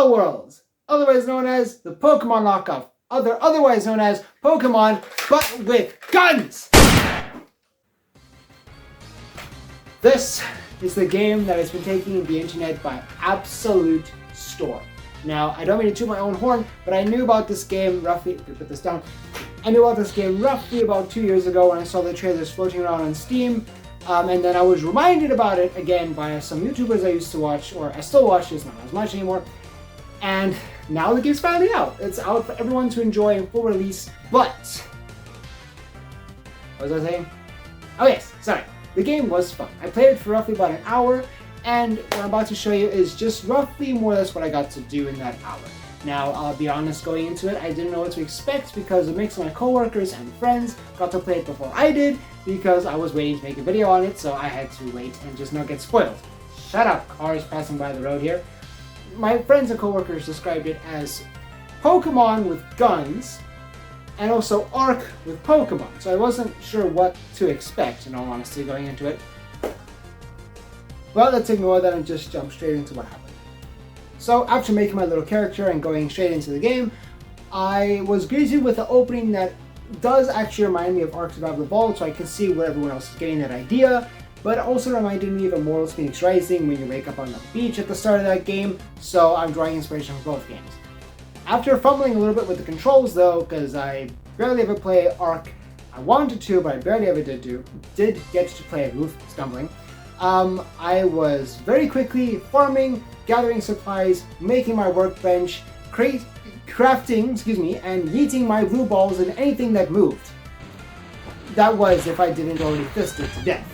Palworld, otherwise known as the Pokemon knockoff, otherwise known as Pokemon, but with guns! This is the game that has been taking the internet by absolute storm. Now, I don't mean to toot my own horn, but I knew about this game roughly, put this down, I knew about this game roughly about 2 years ago when I saw the trailers floating around on Steam, and then I was reminded about it again by some YouTubers I used to watch, or I still watch, just not as much anymore, and now the game's finally out. It's out for everyone to enjoy in full release, but... What was I saying? Oh yes, sorry. The game was fun. I played it for roughly about an hour, and what I'm about to show you is just roughly more or less what I got to do in that hour. Now, I'll be honest, going into it, I didn't know what to expect because a mix of my coworkers and friends got to play it before I did because I was waiting to make a video on it, so I had to wait and just not get spoiled. Shut up, cars passing by the road here. My friends and coworkers described it as Pokemon with guns, and also Arc with Pokemon, so I wasn't sure what to expect, in all honesty, going into it. Well, let's ignore that and just jump straight into what happened. So, after making my little character and going straight into the game, I was greeted with an opening that does actually remind me of Arc Survival Evolved, so I can see where everyone else is getting that idea, but it also reminded me of Immortals Phoenix Rising when you wake up on the beach at the start of that game, so I'm drawing inspiration from both games. After fumbling a little bit with the controls though, because I barely ever play Arc, I wanted to, but I barely ever did get to play it, stumbling. I was very quickly farming, gathering supplies, making my workbench, crafting, and yeeting my blue balls in anything that moved. That was if I didn't already fist it to death.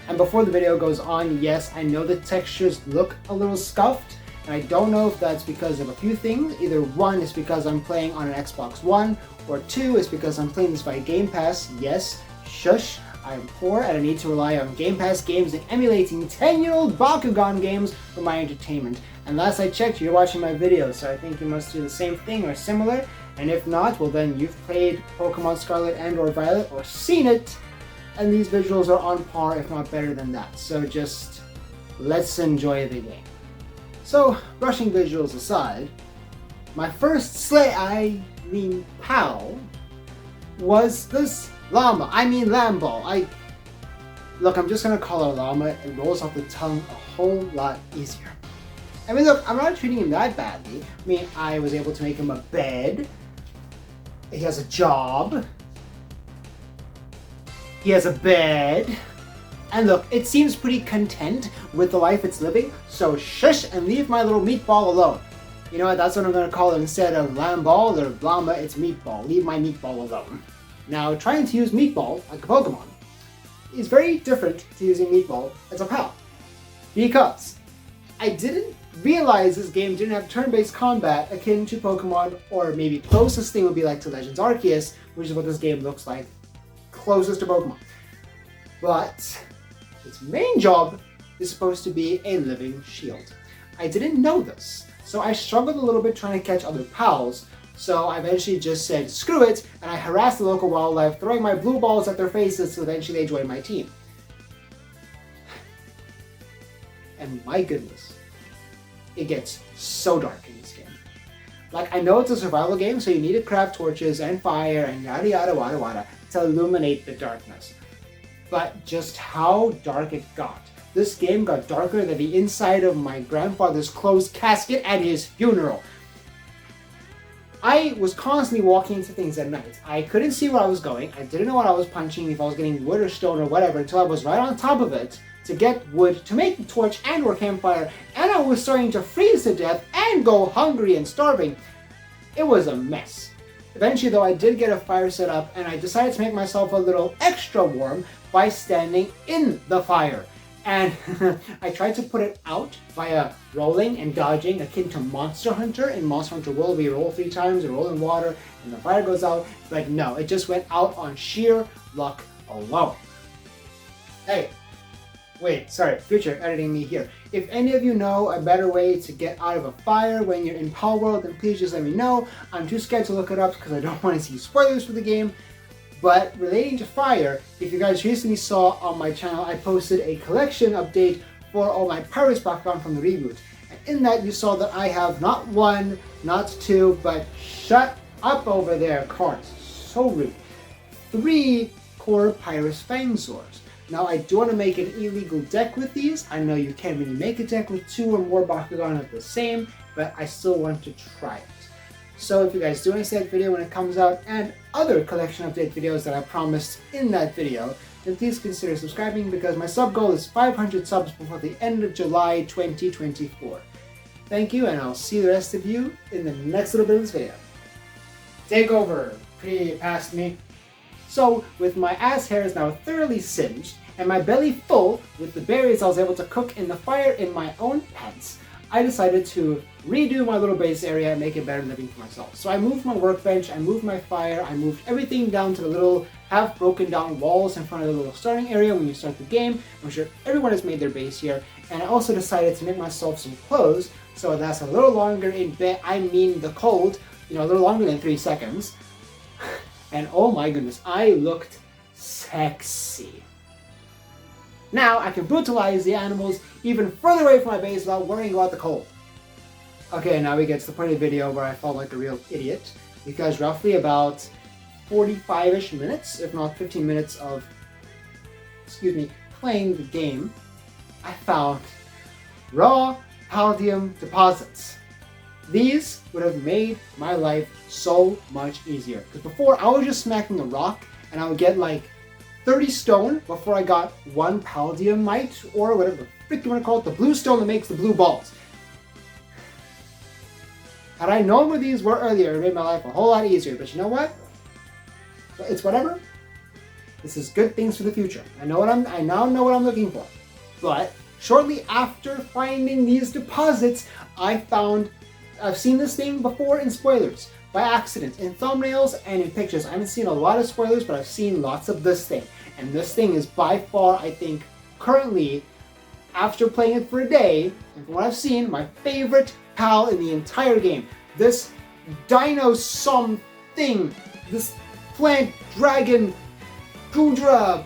And before the video goes on, yes, I know the textures look a little scuffed, and I don't know if that's because of a few things. Either one is because I'm playing on an Xbox One, or two is because I'm playing this via Game Pass. Yes, shush, I'm poor and I need to rely on Game Pass games and emulating 10-year-old Bakugan games for my entertainment. And last I checked, you're watching my videos, so I think you must do the same thing or similar. And if not, well then you've played Pokemon Scarlet and or Violet or seen it, and these visuals are on par, if not better than that. So just, let's enjoy the game. So, brushing visuals aside, my first pal was this Lamball. Look, I'm just gonna call her Llama. It rolls off the tongue a whole lot easier. I mean, look, I'm not treating him that badly. I mean, I was able to make him a bed. He has a job. He has a bed. And look, it seems pretty content with the life it's living, so shush and leave my little meatball alone. You know what, that's what I'm going to call it instead of Lamball or Llama, it's Meatball. Leave my meatball alone. Now, trying to use Meatball, like a Pokemon, is very different to using Meatball as a pal. Because I didn't realize this game didn't have turn-based combat akin to Pokemon, or maybe closest thing would be like to Legends Arceus, which is what this game looks like, closest to Pokemon. But its main job is supposed to be a living shield. I didn't know this, so I struggled a little bit trying to catch other pals, so I eventually just said screw it, and I harassed the local wildlife, throwing my blue balls at their faces so eventually they joined my team. And my goodness, it gets so dark in this game. Like, I know it's a survival game, so you need to craft torches and fire and yada yada wada wada to illuminate the darkness. But just how dark it got. This game got darker than the inside of my grandfather's closed casket at his funeral. I was constantly walking into things at night. I couldn't see where I was going. I didn't know what I was punching, if I was getting wood or stone or whatever, until I was right on top of it to get wood, to make the torch and or campfire, and I was starting to freeze to death and go hungry and starving. It was a mess. Eventually though, I did get a fire set up, and I decided to make myself a little extra warm by standing in the fire. And I tried to put it out via rolling and dodging, akin to Monster Hunter. In Monster Hunter World, we roll 3 times, we roll in water, and the fire goes out. But no, it just went out on sheer luck alone. Hey, wait, sorry, future editing me here. If any of you know a better way to get out of a fire when you're in Palworld, then please just let me know. I'm too scared to look it up because I don't want to see spoilers for the game. But relating to fire, if you guys recently saw on my channel, I posted a collection update for all my Pirates Bakugan from the reboot. And in that you saw that I have not one, not two, but shut up over there, cards. So rude. 3 core Pyrus Fangzors. Now I do want to make an illegal deck with these. I know you can't really make a deck with 2 or more Bakugan of the same, but I still want to try it. So if you guys do want to see that video when it comes out, and other collection update videos that I promised in that video, then please consider subscribing, because my sub goal is 500 subs before the end of July 2024. Thank you, and I'll see the rest of you in the next little bit of this video. Take over, past me. So, with my ass hairs now thoroughly singed, and my belly full with the berries I was able to cook in the fire in my own pants, I decided to redo my little base area and make it better living for myself. So I moved my workbench, I moved my fire, I moved everything down to the little half broken down walls in front of the little starting area when you start the game. I'm sure everyone has made their base here. And I also decided to make myself some clothes so that's a little longer in bed, I mean the cold, a little longer than 3 seconds. And oh my goodness, I looked sexy. Now I can brutalize the animals even further away from my base without worrying about the cold. Okay, now we get to the point of the video where I felt like a real idiot, because roughly about 45-ish minutes, if not 15 minutes of, playing the game, I found raw palladium deposits. These would have made my life so much easier. Because before, I was just smacking a rock, and I would get like 30 stone before I got 1 palladiumite, or whatever the frick you want to call it, the blue stone that makes the blue balls. Had I known what these were earlier, it made my life a whole lot easier. But you know what? It's whatever. This is good things for the future. I now know what I'm looking for. But shortly after finding these deposits, I've seen this thing before in spoilers, by accident, in thumbnails and in pictures. I haven't seen a lot of spoilers, but I've seen lots of this thing. And this thing is by far, I think, currently, after playing it for a day, and from what I've seen, my favorite pal in the entire game. This dino thing, this plant, dragon, Gudra,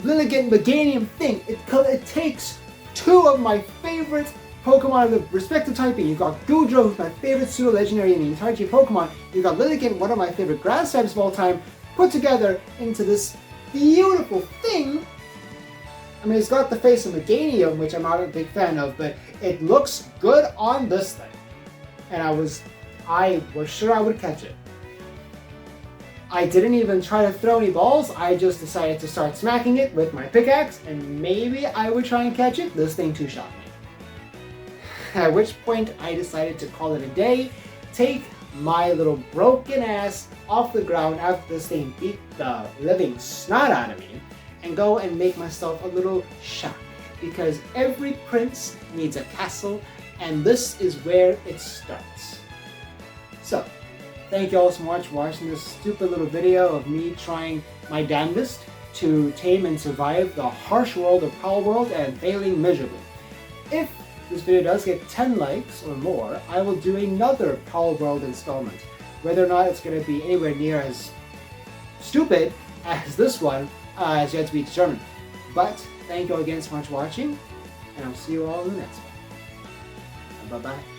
Lilligant, Meganium thing. It takes 2 of my favorite Pokemon of the respective typing. You've got Gudra, who's my favorite pseudo-legendary in the entirety of Pokemon. You've got Lilligant, one of my favorite grass types of all time, put together into this beautiful thing. I mean, it's got the face of Meganium, which I'm not a big fan of, but it looks good on this thing. And I was sure I would catch it. I didn't even try to throw any balls, I just decided to start smacking it with my pickaxe, and maybe I would try and catch it. This thing two-shot me. At which point I decided to call it a day, take my little broken ass off the ground after this thing beat the living snot out of me, and go and make myself a little shack, because every prince needs a castle, and this is where it starts. So, thank you all so much for watching this stupid little video of me trying my damnedest to tame and survive the harsh world of Palworld and failing miserably. If this video does get 10 likes or more, I will do another Palworld installment. Whether or not it's going to be anywhere near as stupid as this one is yet to be determined. But thank you all again so much for watching, and I'll see you all in the next one. Bye-bye.